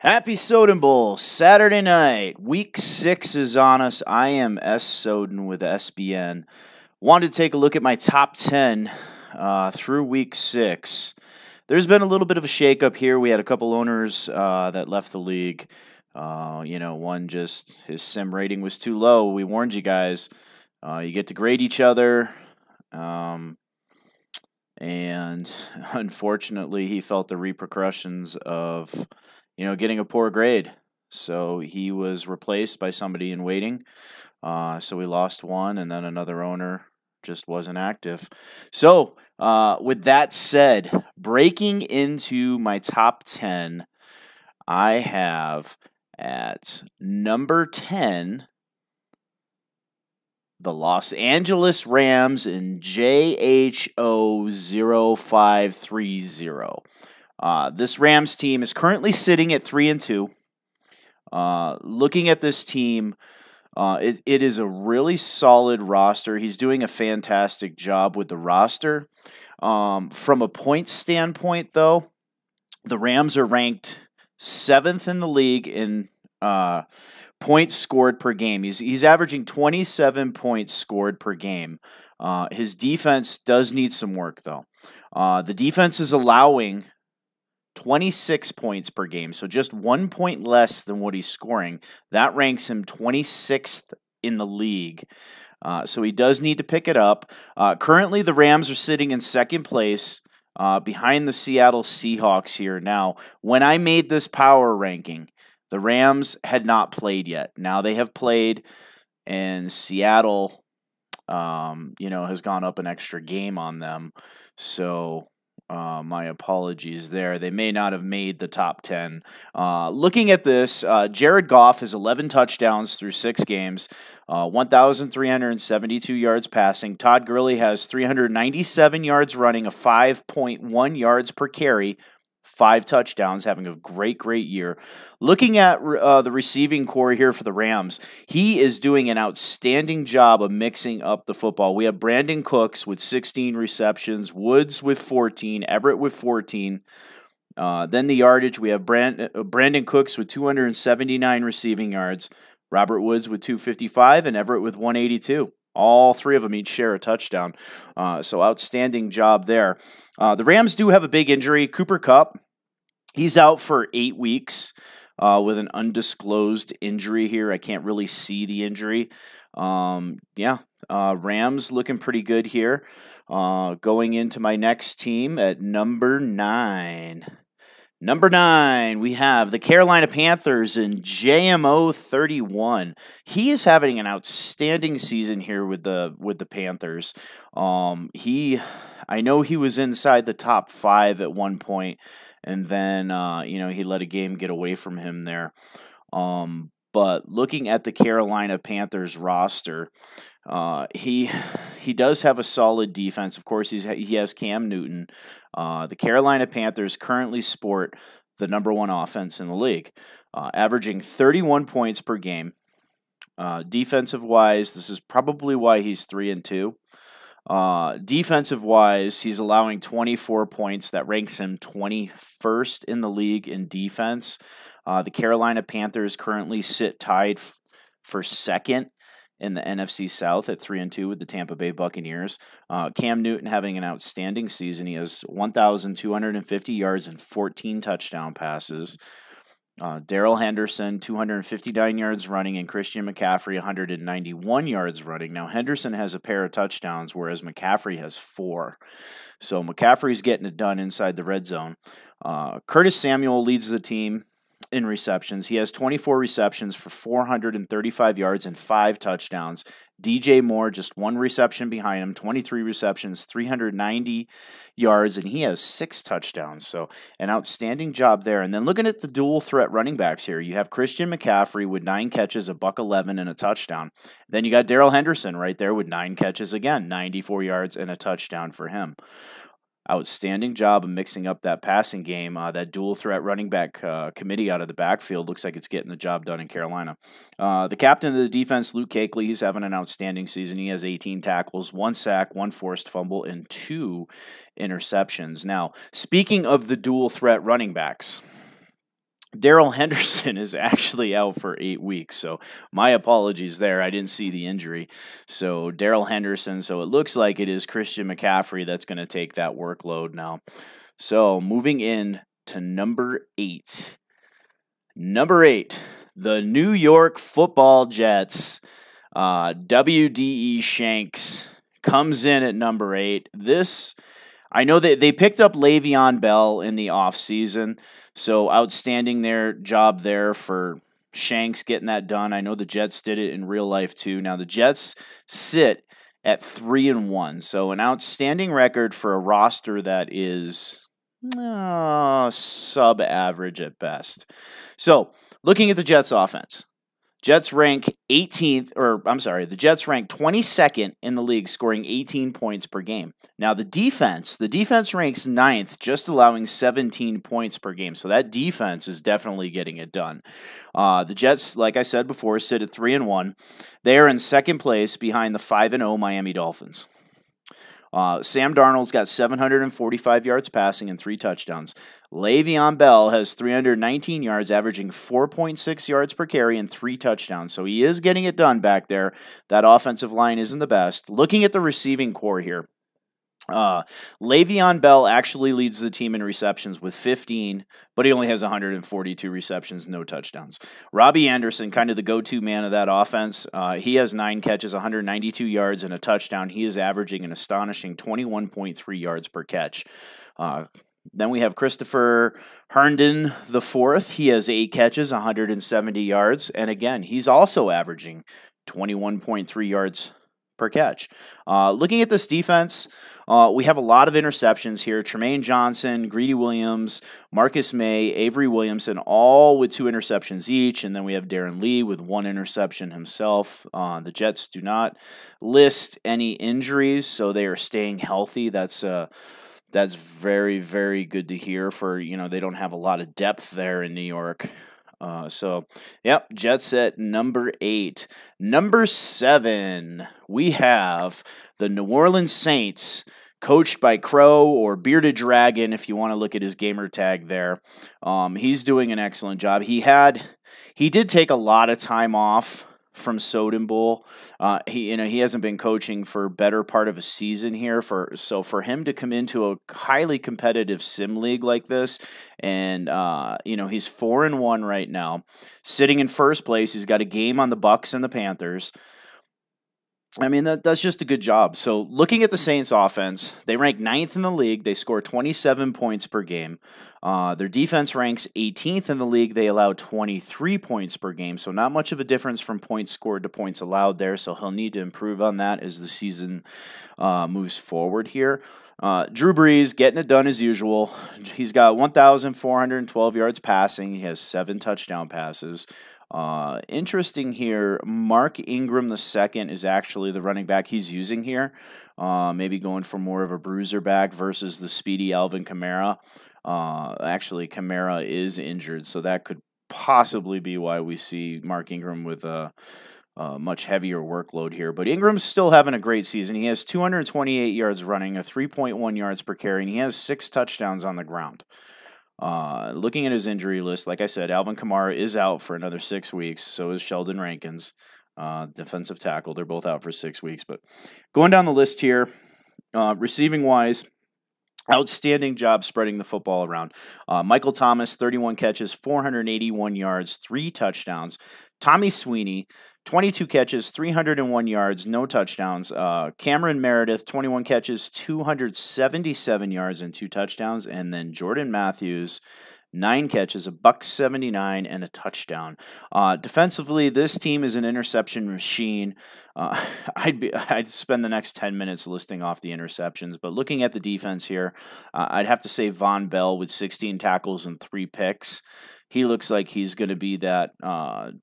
Happy Soden Bowl, Saturday night. Week 6 is on us. I am S. Soden with SBN. Wanted to take a look at my top 10 through week 6. There's been a little bit of a shakeup here. We had a couple owners that left the league. One just, his sim rating was too low. We warned you guys. You get to grade each other. And unfortunately, he felt the repercussions of getting a poor grade. So he was replaced by somebody in waiting. So we lost one, and then another owner just wasn't active. So with that said, breaking into my top 10, I have at number 10, the Los Angeles Rams in JHO0530. This Rams team is currently sitting at 3-2. Looking at this team, it is a really solid roster. He's doing a fantastic job with the roster. From a point standpoint, though, the Rams are ranked 7th in the league in points scored per game. He's averaging 27 points scored per game. His defense does need some work, though. The defense is allowing 26 points per game, so just 1 point less than what he's scoring. That ranks him 26th in the league. So he does need to pick it up. Currently, the Rams are sitting in second place behind the Seattle Seahawks here. Now, when I made this power ranking, the Rams had not played yet. Now they have played, and Seattle, has gone up an extra game on them. So my apologies there. They may not have made the top 10. Looking at this, Jared Goff has 11 touchdowns through 6 games, 1,372 yards passing. Todd Gurley has 397 yards running, a 5.1 yards per carry, 5 touchdowns, having a great year. Looking at the receiving core here for the Rams, he is doing an outstanding job of mixing up the football. We have Brandon Cooks with 16 receptions, Woods with 14, Everett with 14. Then the yardage, we have Brandon Cooks with 279 receiving yards, Robert Woods with 255, and Everett with 182. All 3 of them each share a touchdown. So outstanding job there. The Rams do have a big injury. Cooper Kupp, he's out for 8 weeks with an undisclosed injury here. I can't really see the injury. Rams looking pretty good here. Going into my next team at number 9. Number 9, we have the Carolina Panthers in JMO 31. He is having an outstanding season here with the Panthers. I know he was inside the top 5 at one point, and then he let a game get away from him there. But looking at the Carolina Panthers roster, he does have a solid defense. Of course, he has Cam Newton. The Carolina Panthers currently sport the number 1 offense in the league, averaging 31 points per game. Defensive-wise, this is probably why he's 3-2. Defensive-wise, he's allowing 24 points. That ranks him 21st in the league in defense. The Carolina Panthers currently sit tied for second in the NFC South at 3-2 with the Tampa Bay Buccaneers. Cam Newton having an outstanding season. He has 1,250 yards and 14 touchdown passes. Darrell Henderson, 259 yards running, and Christian McCaffrey, 191 yards running. Now, Henderson has a pair of touchdowns, whereas McCaffrey has 4. So McCaffrey's getting it done inside the red zone. Curtis Samuel leads the team in receptions. He has 24 receptions for 435 yards and 5 touchdowns. DJ Moore, just 1 reception behind him, 23 receptions, 390 yards, and he has 6 touchdowns. So an outstanding job there. And then looking at the dual threat running backs here, you have Christian McCaffrey with 9 catches, a $111, and a touchdown. Then you got Darrell Henderson right there with 9 catches again, 94 yards, and a touchdown for him. Outstanding job of mixing up that passing game. That dual threat running back committee out of the backfield looks like it's getting the job done in Carolina. The captain of the defense, Luke Kuechly, he's having an outstanding season. He has 18 tackles, 1 sack, 1 forced fumble, and 2 interceptions. Now, speaking of the dual threat running backs, Darrell Henderson is actually out for 8 weeks, so my apologies there. I didn't see the injury. So Darrell Henderson, so it looks like it is Christian McCaffrey that's going to take that workload now. So moving in to number 8. Number 8, the New York Football Jets. WDE Shanks comes in at number 8. I know that they picked up Le'Veon Bell in the offseason, so outstanding their job there for Shanks getting that done. I know the Jets did it in real life too. Now the Jets sit at 3-1, so an outstanding record for a roster that is sub-average at best. So looking at the Jets offense. The Jets rank 22nd in the league, scoring 18 points per game. Now the defense ranks 9th, just allowing 17 points per game. So that defense is definitely getting it done. The Jets, like I said before, sit at 3-1. They are in second place behind the 5-0 Miami Dolphins. Sam Darnold's got 745 yards passing and 3 touchdowns. Le'Veon Bell has 319 yards, averaging 4.6 yards per carry and 3 touchdowns. So he is getting it done back there. That offensive line isn't the best. Looking at the receiving core here, Le'Veon Bell actually leads the team in receptions with 15, but he only has 142 receptions, no touchdowns. Robbie Anderson, kind of the go-to man of that offense, he has 9 catches, 192 yards, and a touchdown. He is averaging an astonishing 21.3 yards per catch. Then we have Christopher Herndon IV. He has 8 catches, 170 yards, and again, he's also averaging 21.3 yards per catch. Looking at this defense, we have a lot of interceptions here. Tremaine Johnson, Greedy Williams, Marcus May, Avery Williamson, all with 2 interceptions each. And then we have Darren Lee with 1 interception himself. The Jets do not list any injuries, so they are staying healthy. That's very, very good to hear for, they don't have a lot of depth there in New York. Jets at number 8. Number 7, we have the New Orleans Saints, coached by Crow or Bearded Dragon, if you want to look at his gamer tag there. He's doing an excellent job. He did take a lot of time off from Soden Bowl. He hasn't been coaching for better part of a season here. So for him to come into a highly competitive sim league like this, and he's 4-1 right now, sitting in first place. He's got a game on the Bucs and the Panthers. I mean, that's just a good job. So looking at the Saints offense, they rank 9th in the league. They score 27 points per game. Their defense ranks 18th in the league. They allow 23 points per game. So not much of a difference from points scored to points allowed there. So he'll need to improve on that as the season moves forward here. Drew Brees getting it done as usual. He's got 1,412 yards passing. He has 7 touchdown passes. Interesting here, Mark Ingram II is actually the running back he's using here. Maybe going for more of a bruiser back versus the speedy Alvin Kamara. Actually, Kamara is injured, so that could possibly be why we see Mark Ingram with a much heavier workload here. But Ingram's still having a great season. He has 228 yards running, a 3.1 yards per carry, and he has 6 touchdowns on the ground. Looking at his injury list, like I said, Alvin Kamara is out for another 6 weeks. So is Sheldon Rankins, defensive tackle. They're both out for 6 weeks. But going down the list here, receiving-wise, outstanding job spreading the football around. Michael Thomas, 31 catches, 481 yards, 3 touchdowns. Tommy Sweeney, 22 catches, 301 yards, no touchdowns. Cameron Meredith, 21 catches, 277 yards, and 2 touchdowns. And then Jordan Matthews, 9 catches, $179, and a touchdown. Defensively, this team is an interception machine. I'd spend the next 10 minutes listing off the interceptions, but looking at the defense here, I'd have to say Von Bell with 16 tackles and 3 picks. He looks like he's going to be that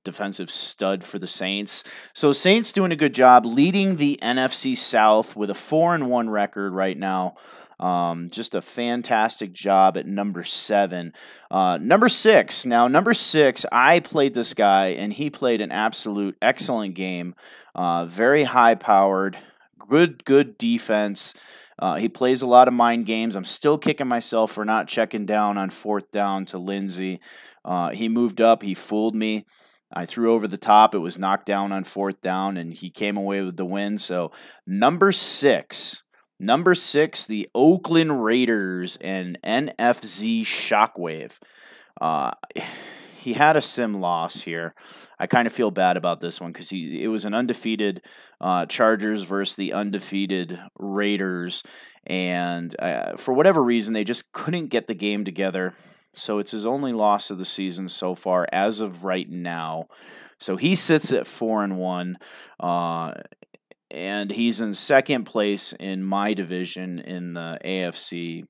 defensive stud for the Saints. So Saints doing a good job leading the NFC South with a 4-1 record right now. Just a fantastic job at number 7. Number 6. Now, number 6, I played this guy, and he played an absolute excellent game. Very high-powered, good defense. He plays a lot of mind games. I'm still kicking myself for not checking down on 4th down to Lindsey. He moved up. He fooled me. I threw over the top. It was knocked down on 4th down, and he came away with the win. So number 6, the Oakland Raiders and NFZ Shockwave. He had a sim loss here. I kind of feel bad about this one because it was an undefeated Chargers versus the undefeated Raiders, and for whatever reason, they just couldn't get the game together. So it's his only loss of the season so far as of right now. So he sits at 4-1, and he's in second place in my division in the AFC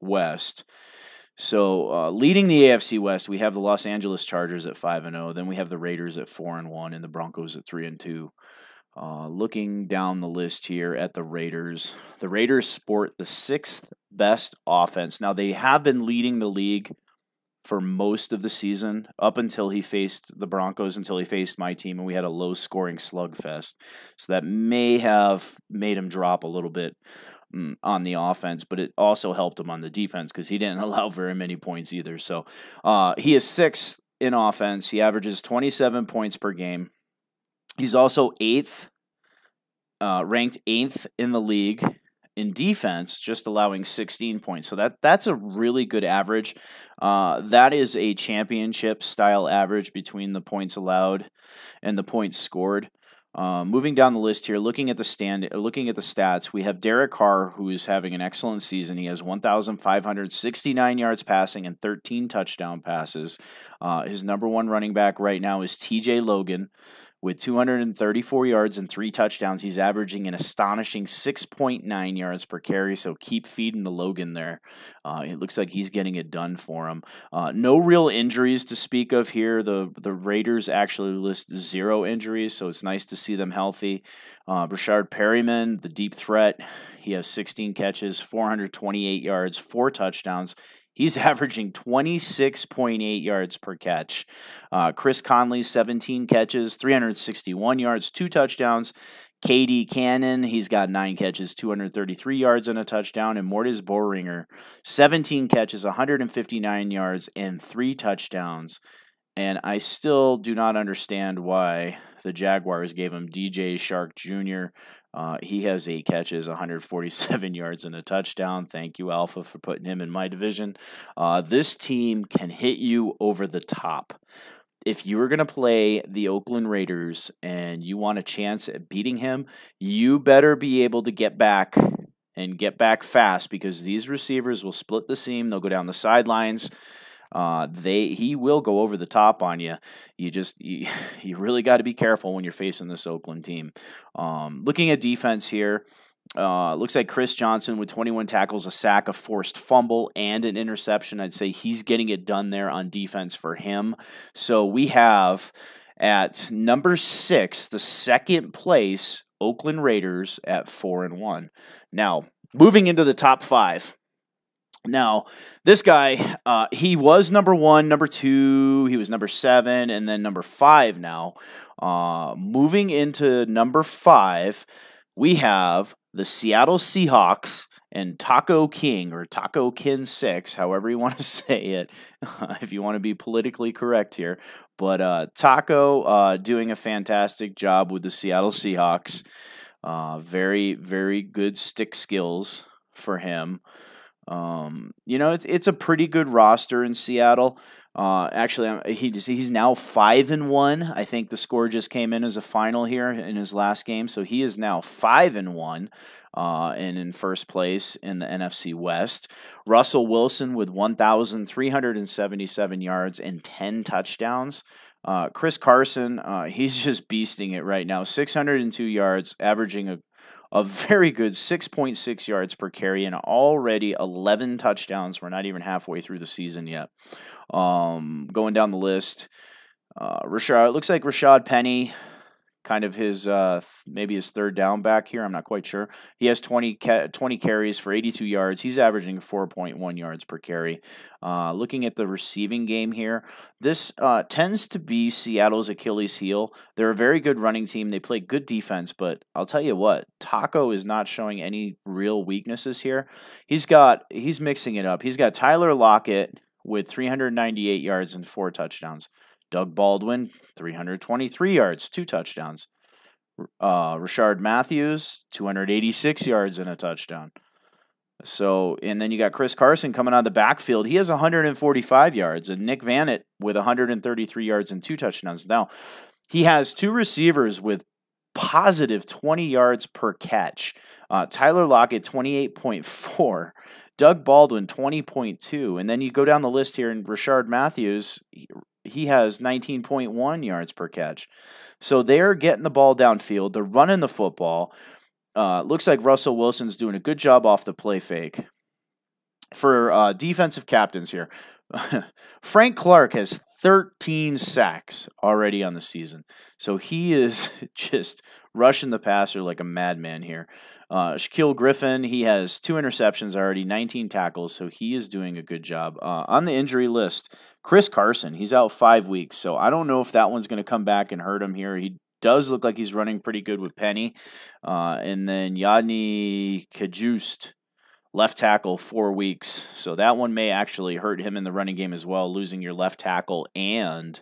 West. So leading the AFC West, we have the Los Angeles Chargers at 5-0. Then we have the Raiders at 4-1 and the Broncos at 3-2. Looking down the list here at the Raiders sport the 6th best offense. Now, they have been leading the league for most of the season, up until he faced the Broncos, until he faced my team, and we had a low-scoring slugfest. So that may have made him drop a little bit on the offense, but it also helped him on the defense because he didn't allow very many points either. So he is 6th in offense. He averages 27 points per game. He's also 8th, ranked 8th in the league in defense, just allowing 16 points. So that's a really good average. That is a championship-style average between the points allowed and the points scored. Moving down the list here, looking at the stats, we have Derek Carr, who is having an excellent season. He has 1,569 yards passing and 13 touchdown passes. His number 1 running back right now is TJ Logan with 234 yards and 3 touchdowns. He's averaging an astonishing 6.9 yards per carry, so keep feeding the Logan there. It looks like he's getting it done for him. No real injuries to speak of here. The Raiders actually list 0 injuries, so it's nice to see them healthy. Rashard Perryman, the deep threat, he has 16 catches, 428 yards, 4 touchdowns. He's averaging 26.8 yards per catch. Chris Conley, 17 catches, 361 yards, 2 touchdowns. KD Cannon, he's got 9 catches, 233 yards and a touchdown. And Mortis Boehringer, 17 catches, 159 yards, and 3 touchdowns. And I still do not understand why the Jaguars gave him DJ Shark Jr. He has 8 catches, 147 yards, and a touchdown. Thank you, Alpha, for putting him in my division. This team can hit you over the top. If you were going to play the Oakland Raiders and you want a chance at beating him, you better be able to get back and get back fast, because these receivers will split the seam. They'll go down the sidelines. He will go over the top on you. You really got to be careful when you're facing this Oakland team. Looking at defense here, looks like Chris Johnson with 21 tackles, a sack, a forced fumble, and an interception. I'd say he's getting it done there on defense for him. So we have at number 6, the second place Oakland Raiders at 4-1. Now, moving into the top 5. Now, this guy, he was number 1, number 2, he was number 7, and then number 5 now. Moving into number 5, we have the Seattle Seahawks and Taco King, or Taco Kin 6, however you want to say it, if you want to be politically correct here. But Taco doing a fantastic job with the Seattle Seahawks. Very, very good stick skills for him. It's a pretty good roster in Seattle. Actually, he's now 5-1. I think the score just came in as a final here in his last game, so he is now 5-1, and in first place in the NFC West. Russell Wilson with 1,377 yards and 10 touchdowns. Chris Carson, he's just beasting it right now. 602 yards, averaging a very good 6.6 yards per carry, and already 11 touchdowns. We're not even halfway through the season yet. Going down the list, it looks like Rashad Penny kind of his maybe his third down back here. I'm not quite sure. He has 20 carries for 82 yards. He's averaging 4.1 yards per carry. Looking at the receiving game here, this tends to be Seattle's Achilles heel. They're a very good running team. They play good defense, but I'll tell you what, Taco is not showing any real weaknesses here. He's mixing it up. He's got Tyler Lockett with 398 yards and 4 touchdowns. Doug Baldwin, 323 yards, 2 touchdowns. Rashard Matthews, 286 yards and a touchdown. So, and then you got Chris Carson coming out of the backfield. He has 145 yards, and Nick Vannett with 133 yards and 2 touchdowns. Now, he has 2 receivers with positive 20 yards per catch. Tyler Lockett, 28.4. Doug Baldwin, 20.2. And then you go down the list here, and Rashard Matthews, he has 19.1 yards per catch. So they're getting the ball downfield. They're running the football. Looks like Russell Wilson's doing a good job off the play fake. For defensive captains here, Frank Clark has 13 sacks already on the season. So he is just rushing the passer like a madman here. Shaquille Griffin, he has 2 interceptions already, 19 tackles, so he is doing a good job. On the injury list, Chris Carson, he's out 5 weeks, so I don't know if that one's going to come back and hurt him here. He does look like he's running pretty good with Penny. And then Yadni Kajust, left tackle, 4 weeks. So that one may actually hurt him in the running game as well, losing your left tackle and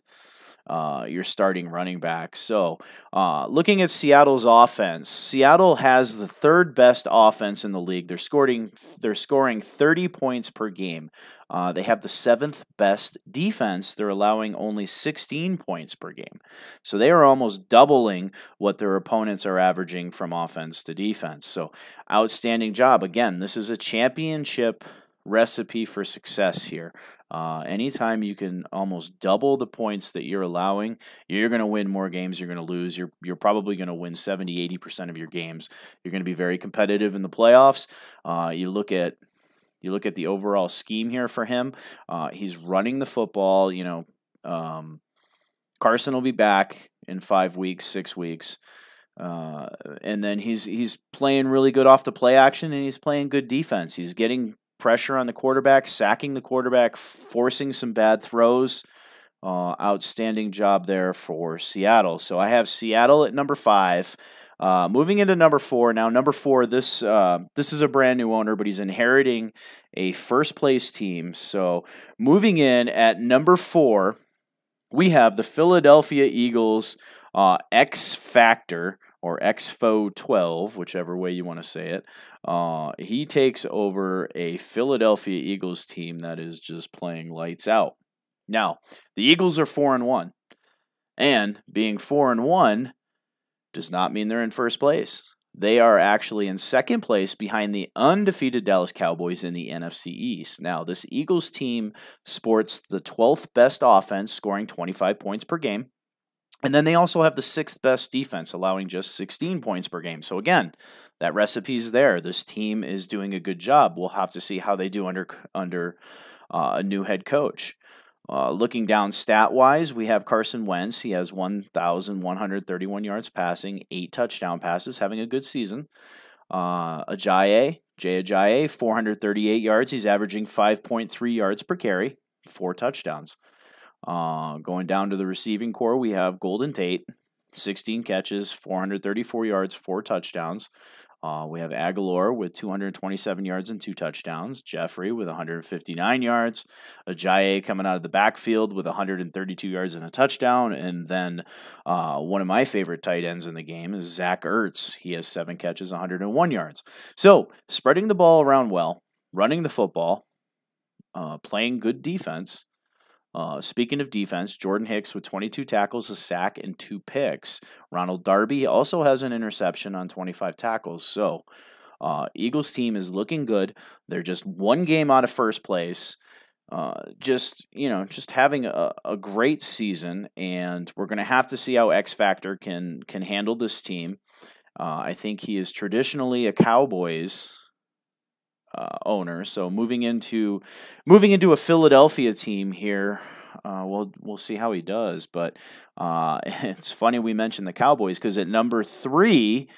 your starting running back. So looking at Seattle's offense, Seattle has the 3rd best offense in the league. They're scoring 30 points per game. They have the 7th best defense. They're allowing only 16 points per game. So they are almost doubling what their opponents are averaging from offense to defense. So outstanding job. Again, this is a championship recipe for success here. Anytime you can almost double the points that you're allowing, you're going to win more games. You're going to lose. You're probably going to win 70-80% of your games. You're going to be very competitive in the playoffs. You look at the overall scheme here for him. He's running the football. Carson will be back in 5 weeks, 6 weeks. And then he's playing really good off the play action, and he's playing good defense. He's getting pressure on the quarterback, sacking the quarterback, forcing some bad throws. Outstanding job there for Seattle. So I have Seattle at number 5. Moving into number 4. Now, number 4, this is a brand new owner, but he's inheriting a first-place team. So moving in at number 4, we have the Philadelphia Eagles X Factor, or Exfo 12, whichever way you want to say it. He takes over a Philadelphia Eagles team that is just playing lights out. Now, the Eagles are 4-1, and being 4-1 does not mean they're in first place. They are actually in second place behind the undefeated Dallas Cowboys in the NFC East. Now, this Eagles team sports the 12th best offense, scoring 25 points per game. And then they also have the 6th best defense, allowing just 16 points per game. So again, that recipe's there. This team is doing a good job. We'll have to see how they do under a new head coach. Looking down stat-wise, we have Carson Wentz. He has 1,131 yards passing, 8 touchdown passes, having a good season. Jay Ajayi, 438 yards. He's averaging 5.3 yards per carry, 4 touchdowns. Going down to the receiving core, we have Golden Tate, 16 catches, 434 yards, 4 touchdowns. We have Aguilar with 227 yards and 2 touchdowns. Jeffrey with 159 yards. Ajayi coming out of the backfield with 132 yards and a touchdown. And then one of my favorite tight ends in the game is Zach Ertz. He has 7 catches, 101 yards. So spreading the ball around well, running the football, playing good defense. Speaking of defense, Jordan Hicks with 22 tackles, a sack, and 2 picks. Ronald Darby also has an interception on 25 tackles. So, Eagles team is looking good. They're just 1 game out of first place. Just having a great season, and we're going to have to see how X Factor can handle this team. I think he is traditionally a Cowboys owner. So moving into a Philadelphia team here. We'll see how he does, but it's funny we mentioned the Cowboys because at number 3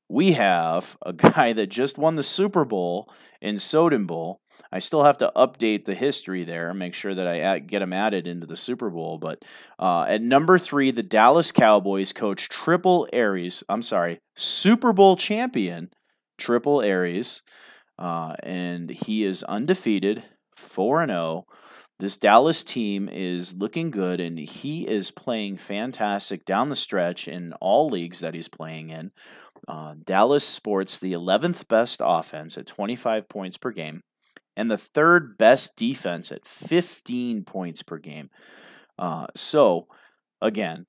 we have a guy that just won the Super Bowl in Soden Bowl. I still have to update the history there, make sure that I get him added into the Super Bowl. But at number 3, the Dallas Cowboys coach Super Bowl champion Triple Aries, and he is undefeated, 4-0. This Dallas team is looking good, and he is playing fantastic down the stretch in all leagues that he's playing in. Dallas sports the 11th best offense at 25 points per game and the 3rd best defense at 15 points per game. So, again,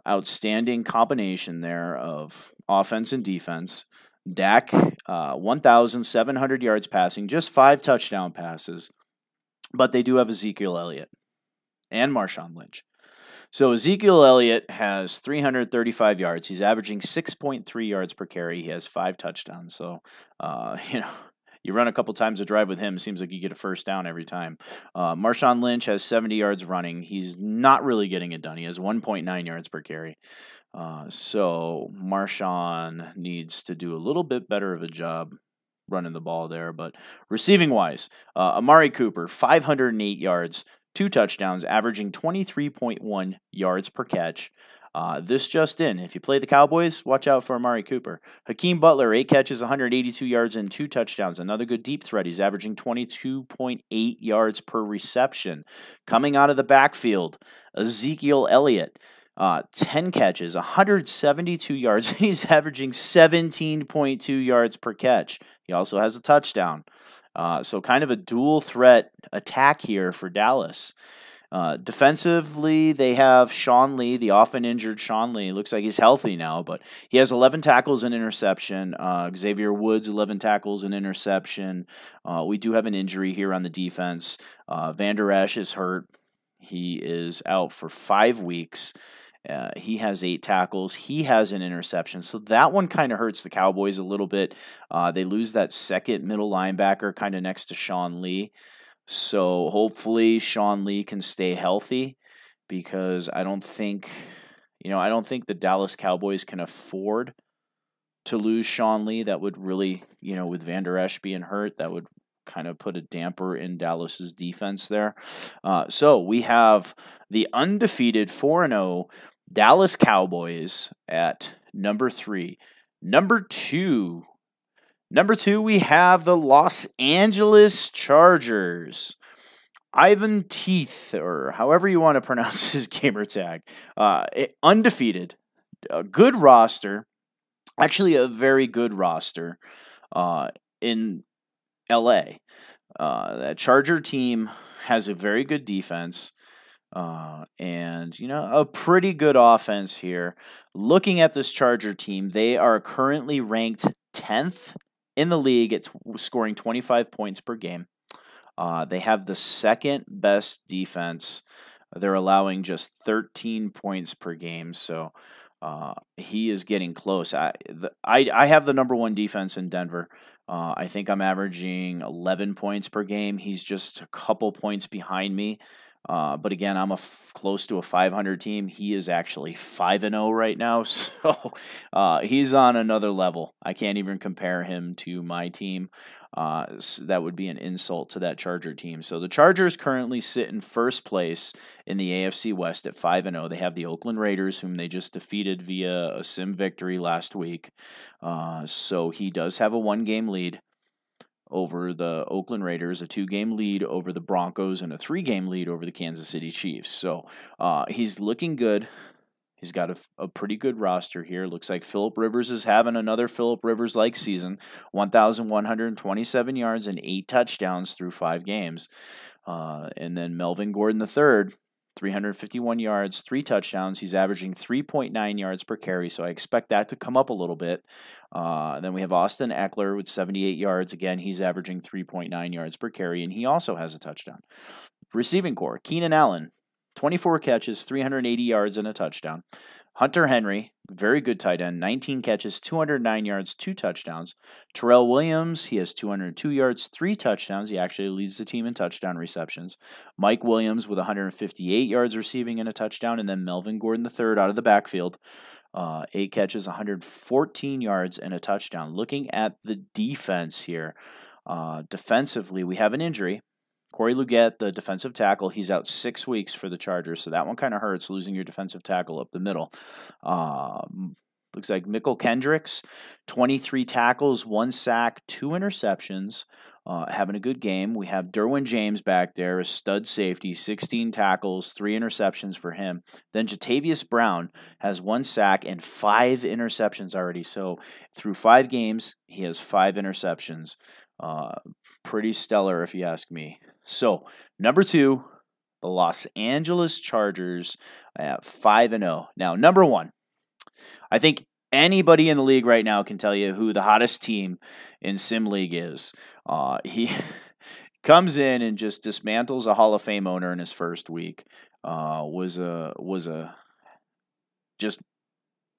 outstanding combination there of offense and defense. Dak, 1,700 yards passing, just 5 touchdown passes. But they do have Ezekiel Elliott and Marshawn Lynch. So Ezekiel Elliott has 335 yards. He's averaging 6.3 yards per carry. He has 5 touchdowns. So, you run a couple times a drive with him, it seems like you get a first down every time. Marshawn Lynch has 70 yards running. He's not really getting it done. He has 1.9 yards per carry. So Marshawn needs to do a little bit better of a job running the ball there. But receiving-wise, Amari Cooper, 508 yards, 2 touchdowns, averaging 23.1 yards per catch. This just in. If you play the Cowboys, watch out for Amari Cooper. Hakeem Butler, 8 catches, 182 yards, and 2 touchdowns. Another good deep threat. He's averaging 22.8 yards per reception. Coming out of the backfield, Ezekiel Elliott, 10 catches, 172 yards, and he's averaging 17.2 yards per catch. He also has a touchdown. So kind of a dual threat attack here for Dallas. Defensively, they have Sean Lee, the often injured Sean Lee. Looks like he's healthy now, but he has 11 tackles and interception. Xavier Woods, 11 tackles and interception. We do have an injury here on the defense. Van Der Esch is hurt. He is out for 5 weeks. He has 8 tackles. He has an interception. So that one kind of hurts the Cowboys a little bit. They lose that second middle linebacker kind of next to Sean Lee. So hopefully Sean Lee can stay healthy because I don't think the Dallas Cowboys can afford to lose Sean Lee. That would really, with Van Der Esch being hurt, that would kind of put a damper in Dallas's defense there. So we have the undefeated 4-0 Dallas Cowboys at number 3. Number 2, we have the Los Angeles Chargers. Ivan Teeth, or however you want to pronounce his gamer tag, undefeated, a good roster, actually a very good roster in LA. That Charger team has a very good defense and, a pretty good offense here. Looking at this Charger team, they are currently ranked 10th in the league at scoring 25 points per game. They have the 2nd best defense. They're allowing just 13 points per game, so he is getting close. I have the number 1 defense in Denver. I think I'm averaging 11 points per game. He's just a couple points behind me. But again, I'm close to a 500 team. He is actually 5-0 right now, so he's on another level. I can't even compare him to my team. So that would be an insult to that Charger team. So the Chargers currently sit in first place in the AFC West at 5-0. They have the Oakland Raiders, whom they just defeated via a sim victory last week. So he does have a 1-game lead over the Oakland Raiders, a 2-game lead over the Broncos, and a 3-game lead over the Kansas City Chiefs. So he's looking good. He's got a pretty good roster here. Looks like Phillip Rivers is having another Phillip Rivers-like season. 1,127 yards and 8 touchdowns through 5 games. And then Melvin Gordon III, 351 yards, 3 touchdowns. He's averaging 3.9 yards per carry, so I expect that to come up a little bit. Then we have Austin Eckler with 78 yards. Again, he's averaging 3.9 yards per carry, and he also has a touchdown. Receiving core, Keenan Allen, 24 catches, 380 yards, and a touchdown. Hunter Henry, very good tight end, 19 catches, 209 yards, 2 touchdowns. Terrell Williams, he has 202 yards, 3 touchdowns. He actually leads the team in touchdown receptions. Mike Williams with 158 yards receiving and a touchdown. And then Melvin Gordon III out of the backfield, 8 catches, 114 yards, and a touchdown. Looking at the defense here, defensively, we have an injury. Corey Luggett, the defensive tackle, he's out 6 weeks for the Chargers, so that one kind of hurts, losing your defensive tackle up the middle. Looks like Mikkel Kendricks, 23 tackles, 1 sack, 2 interceptions, having a good game. We have Derwin James back there, a stud safety, 16 tackles, 3 interceptions for him. Then Jatavius Brown has 1 sack and 5 interceptions already. So through 5 games, he has 5 interceptions. Pretty stellar if you ask me. So, number 2, the Los Angeles Chargers at 5-0. Now, number 1, I think anybody in the league right now can tell you who the hottest team in Sim League is. He comes in and just dismantles a Hall of Fame owner in his first week. Was a just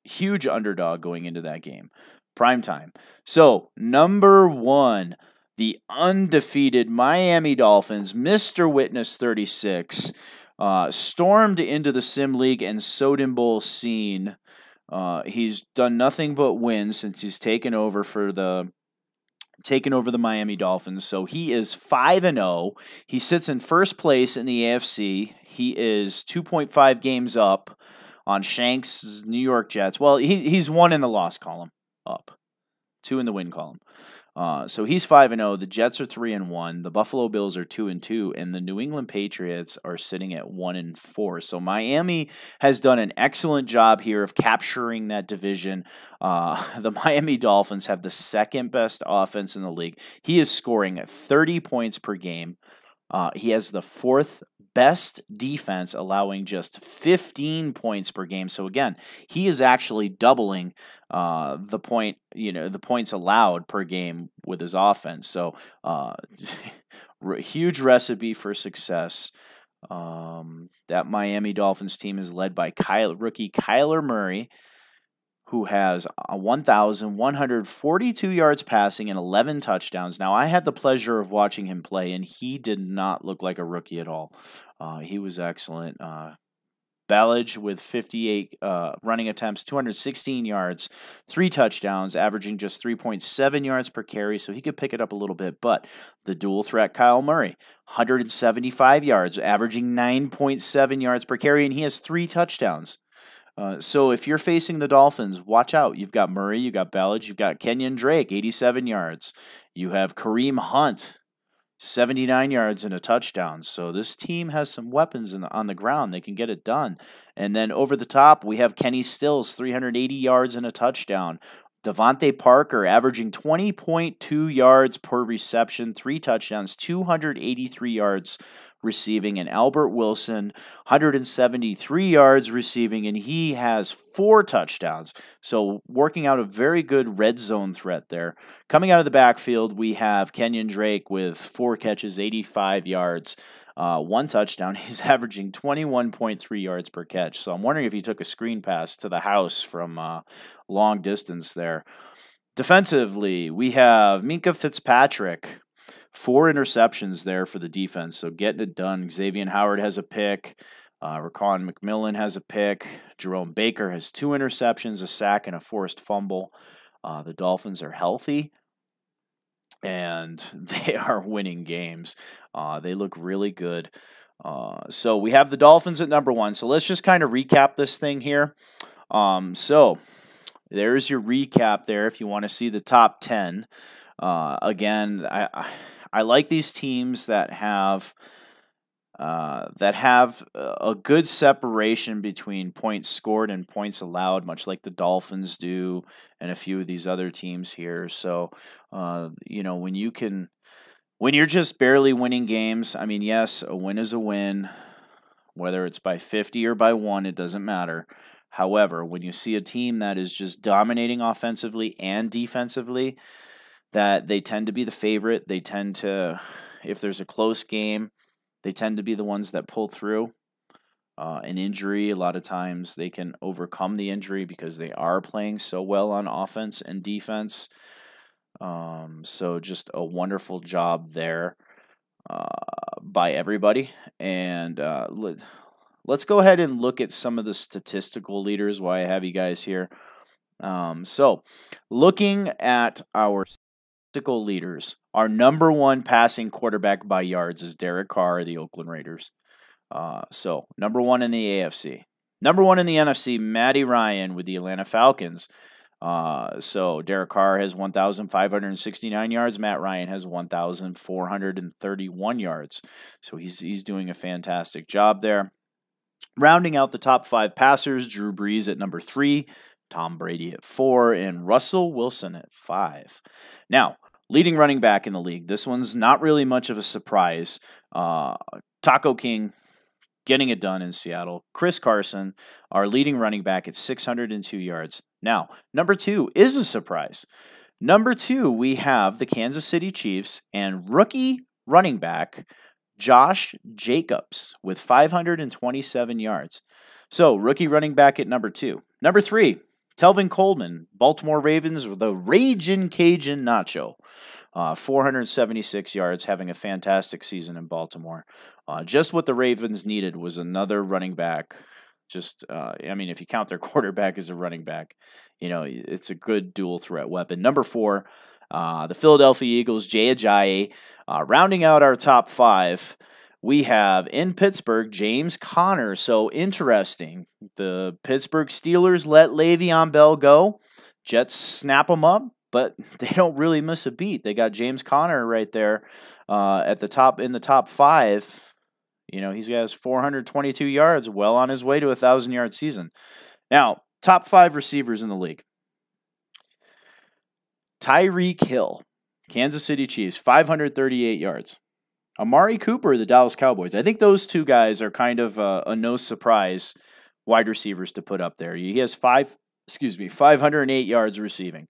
huge underdog going into that game. Prime time. So, number 1, the undefeated Miami Dolphins, Mr. Witness 36, stormed into the Sim League and Soden Bowl scene. He's done nothing but win since he's taken over the Miami Dolphins. So he is 5-0. He sits in first place in the AFC. He is 2.5 games up on Shanks' New York Jets. Well, he's 1 in the loss column up, 2 in the win column. So he's 5-0. The Jets are 3-1. The Buffalo Bills are 2-2, and the New England Patriots are sitting at 1-4. So Miami has done an excellent job here of capturing that division. The Miami Dolphins have the second best offense in the league. He is scoring 30 points per game. He has the 4th best defense, allowing just 15 points per game. So again, he is actually doubling the points allowed per game with his offense. So huge recipe for success. That Miami Dolphins team is led by rookie Kyler Murray, who has 1,142 yards passing and 11 touchdowns. Now, I had the pleasure of watching him play, and he did not look like a rookie at all. He was excellent. Ballage with 58 running attempts, 216 yards, 3 touchdowns, averaging just 3.7 yards per carry, so he could pick it up a little bit. But the dual threat Kyle Murray, 175 yards, averaging 9.7 yards per carry, and he has 3 touchdowns. So if you're facing the Dolphins, watch out. You've got Murray, you've got Ballage, you've got Kenyon Drake, 87 yards. You have Kareem Hunt, 79 yards and a touchdown. So this team has some weapons on the ground. They can get it done. And then over the top, we have Kenny Stills, 380 yards and a touchdown. Devontae Parker averaging 20.2 yards per reception, 3 touchdowns, 283 yards receiving, and Albert Wilson, 173 yards receiving, and he has 4 touchdowns. So working out a very good red zone threat there. Coming out of the backfield, we have Kenyon Drake with 4 catches, 85 yards, 1 touchdown. He's averaging 21.3 yards per catch. So I'm wondering if he took a screen pass to the house from long distance there. Defensively, we have Minkah Fitzpatrick, 4 interceptions there for the defense, so getting it done. Xavier Howard has a pick. Raquan McMillan has a pick. Jerome Baker has 2 interceptions, a sack, and a forced fumble. The Dolphins are healthy, and they are winning games. They look really good. So we have the Dolphins at number 1. So let's just kind of recap this thing here. So there's your recap there if you want to see the top 10. Again, I like these teams that have a good separation between points scored and points allowed, much like the Dolphins do, and a few of these other teams here. So, when you're just barely winning games, I mean, yes, a win is a win, whether it's by 50 or by 1, it doesn't matter. However, when you see a team that is just dominating offensively and defensively, that they tend to be the favorite. They tend to, if there's a close game, they tend to be the ones that pull through. an injury. A lot of times they can overcome the injury because they are playing so well on offense and defense. So just a wonderful job there by everybody. And let's go ahead and look at some of the statistical leaders while I have you guys here. So looking at our statistical leaders, our number one passing quarterback by yards is Derek Carr of the Oakland Raiders. So number one in the AFC. Number one in the NFC, Matty Ryan with the Atlanta Falcons. So Derek Carr has 1,569 yards. Matt Ryan has 1,431 yards. So he's doing a fantastic job there. Rounding out the top 5 passers, Drew Brees at number 3, Tom Brady at 4, and Russell Wilson at 5. Now, leading running back in the league. This one's not really much of a surprise. Taco King getting it done in Seattle. Chris Carson, our leading running back at 602 yards. Now, number 2 is a surprise. Number 2, we have the Kansas City Chiefs and rookie running back Josh Jacobs with 527 yards. So, rookie running back at number 2. Number 3, Telvin Coleman, Baltimore Ravens, the Ragin' Cajun Nacho. 476 yards, having a fantastic season in Baltimore. Just what the Ravens needed was another running back. If you count their quarterback as a running back, it's a good dual threat weapon. Number 4, the Philadelphia Eagles, Jay Ajayi. Rounding out our top 5, we have in Pittsburgh, James Conner. So interesting. The Pittsburgh Steelers let Le'Veon Bell go. Jets snap him up, but they don't really miss a beat. They got James Conner right there at the top in the top 5. He's got 422 yards, well on his way to a 1,000-yard season. Now, top 5 receivers in the league. Tyreek Hill, Kansas City Chiefs, 538 yards. Amari Cooper, the Dallas Cowboys. I think those two guys are kind of a no surprise wide receivers to put up there. He has 508 yards receiving.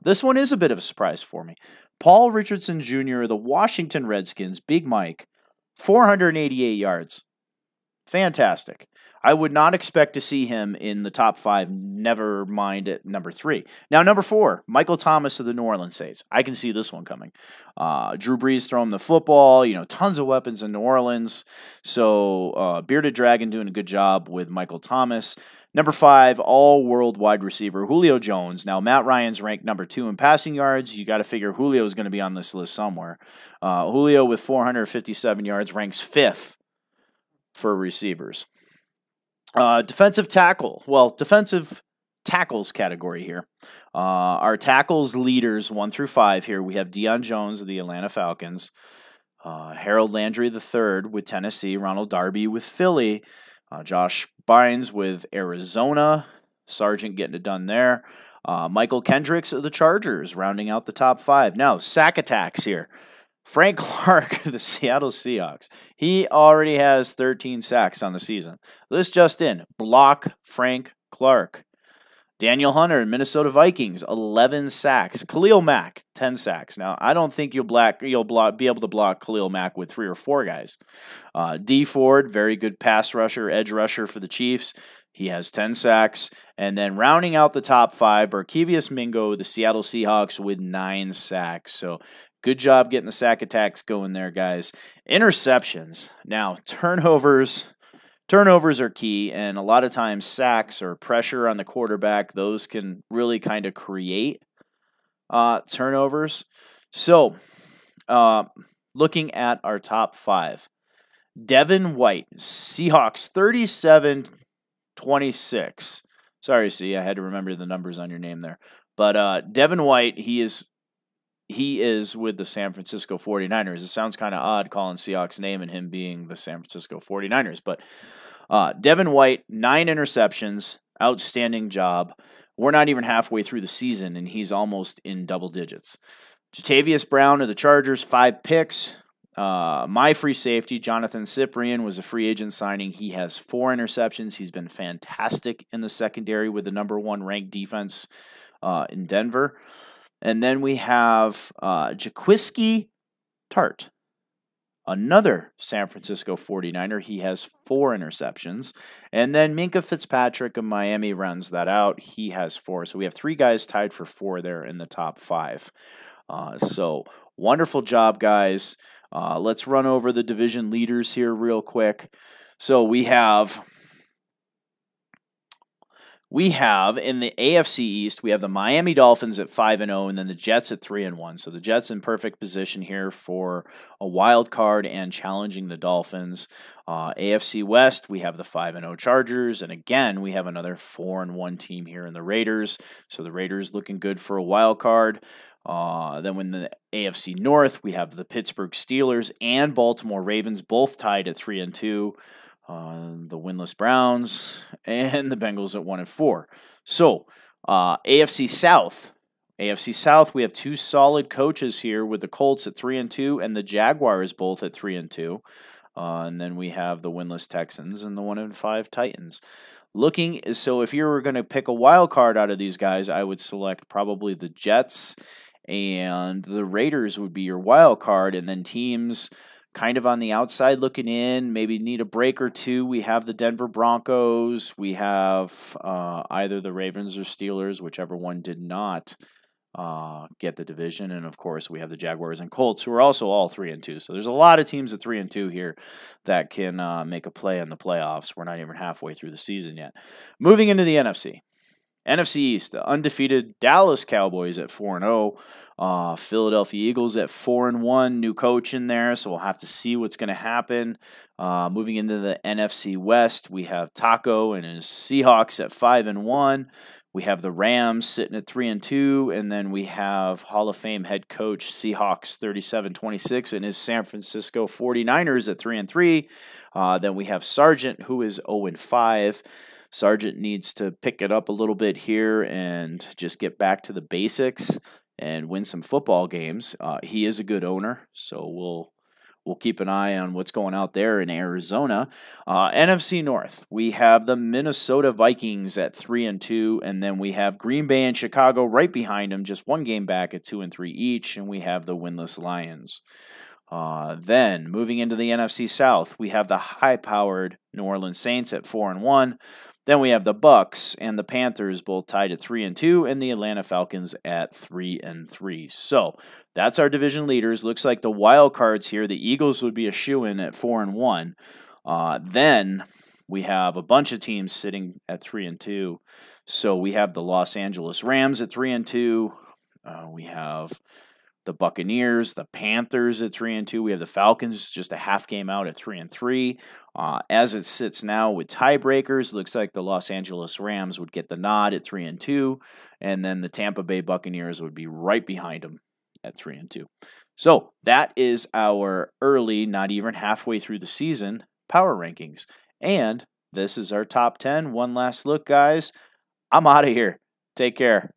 This one is a bit of a surprise for me. Paul Richardson Jr. of the Washington Redskins, Big Mike, 488 yards. Fantastic. I would not expect to see him in the top 5, never mind at number 3. Now, number 4, Michael Thomas of the New Orleans Saints. I can see this one coming. Drew Brees throwing the football, tons of weapons in New Orleans. So, Bearded Dragon doing a good job with Michael Thomas. Number 5, all-world wide receiver, Julio Jones. Now, Matt Ryan's ranked number 2 in passing yards. You got to figure Julio is going to be on this list somewhere. Julio with 457 yards ranks 5th for receivers. Defensive tackles category here. Our tackles leaders 1 through 5 here. We have Deion Jones of the Atlanta Falcons, Harold Landry III with Tennessee, Ronald Darby with Philly, Josh Bynes with Arizona, Sargent getting it done there. Michael Kendricks of the Chargers rounding out the top 5. Now, sack attacks here. Frank Clark of the Seattle Seahawks. He already has 13 sacks on the season. This just in. Block Frank Clark. Daniel Hunter, Minnesota Vikings, 11 sacks. Khalil Mack, 10 sacks. Now, I don't think you'll be able to block Khalil Mack with 3 or 4 guys. D Ford, very good pass rusher, edge rusher for the Chiefs. He has 10 sacks. And then rounding out the top 5, Barkevius Mingo, the Seattle Seahawks, with 9 sacks. So good job getting the sack attacks going there, guys. Interceptions. Now, turnovers are key, and a lot of times sacks or pressure on the quarterback, those can really kind of create turnovers. So, looking at our top 5. Devin White, Seahawks, 37-26. Sorry, I had to remember the numbers on your name there. But Devin White, he is with the San Francisco 49ers. It sounds kind of odd calling Seahawks' name and him being the San Francisco 49ers. But Devin White, 9 interceptions, outstanding job. We're not even halfway through the season, and he's almost in double digits. Jatavius Brown of the Chargers, 5 picks. My free safety, Jonathan Cyprien, was a free agent signing. He has 4 interceptions. He's been fantastic in the secondary with the number 1 ranked defense in Denver. And then we have Jaquiski Tart another San Francisco 49er. He has 4 interceptions. And then Minkah Fitzpatrick of Miami rounds that out. He has 4. So we have 3 guys tied for 4 there in the top 5. So wonderful job, guys. Let's run over the division leaders here real quick. So we have in the AFC East, we have the Miami Dolphins at 5-0, and then the Jets at 3-1. So the Jets in perfect position here for a wild card and challenging the Dolphins. AFC West, we have the 5-0 Chargers, and again, we have another 4-1 team here in the Raiders. So the Raiders looking good for a wild card. Then in the AFC North, we have the Pittsburgh Steelers and Baltimore Ravens, both tied at 3-2. The winless Browns and the Bengals at 1-4. So, AFC South, we have 2 solid coaches here with the Colts at 3-2 and the Jaguars both at 3-2. And then we have the winless Texans and the 1-5 Titans. So if you were going to pick a wild card out of these guys, I would select probably the Jets and the Raiders would be your wild card, and then teams kind of on the outside looking in, maybe need a break or two. We have the Denver Broncos. We have either the Ravens or Steelers, whichever one did not get the division. And, of course, we have the Jaguars and Colts, who are also all 3-2. So there's a lot of teams at 3-2 here that can make a play in the playoffs. We're not even halfway through the season yet. Moving into the NFC. NFC East, the undefeated Dallas Cowboys at 4-0. Philadelphia Eagles at 4-1, new coach in there, so we'll have to see what's going to happen. Moving into the NFC West, we have Taco and his Seahawks at 5-1. We have the Rams sitting at 3-2, and then we have Hall of Fame head coach Seahawks 37-26 and his San Francisco 49ers at 3-3. Then we have Sargent, who is 0-5. Sargent needs to pick it up a little bit here and just get back to the basics and win some football games. He is a good owner, so we'll keep an eye on what's going out there in Arizona. NFC North, we have the Minnesota Vikings at 3-2, and then we have Green Bay and Chicago right behind them, just 1 game back at 2-3 each, and we have the winless Lions. Then moving into the NFC South, we have the high-powered New Orleans Saints at 4-1. Then we have the Bucks and the Panthers both tied at 3-2, and the Atlanta Falcons at 3-3. So that's our division leaders. Looks like the wild cards here, the Eagles would be a shoo-in at 4-1. Then we have a bunch of teams sitting at 3-2. So we have the Los Angeles Rams at 3-2. We have the Buccaneers, the Panthers at 3-2. We have the Falcons just a half game out at 3-3. As it sits now with tiebreakers, looks like the Los Angeles Rams would get the nod at 3-2, and then the Tampa Bay Buccaneers would be right behind them at 3-2. So that is our early, not even halfway through the season, power rankings. And this is our top 10. One last look, guys. I'm out of here. Take care.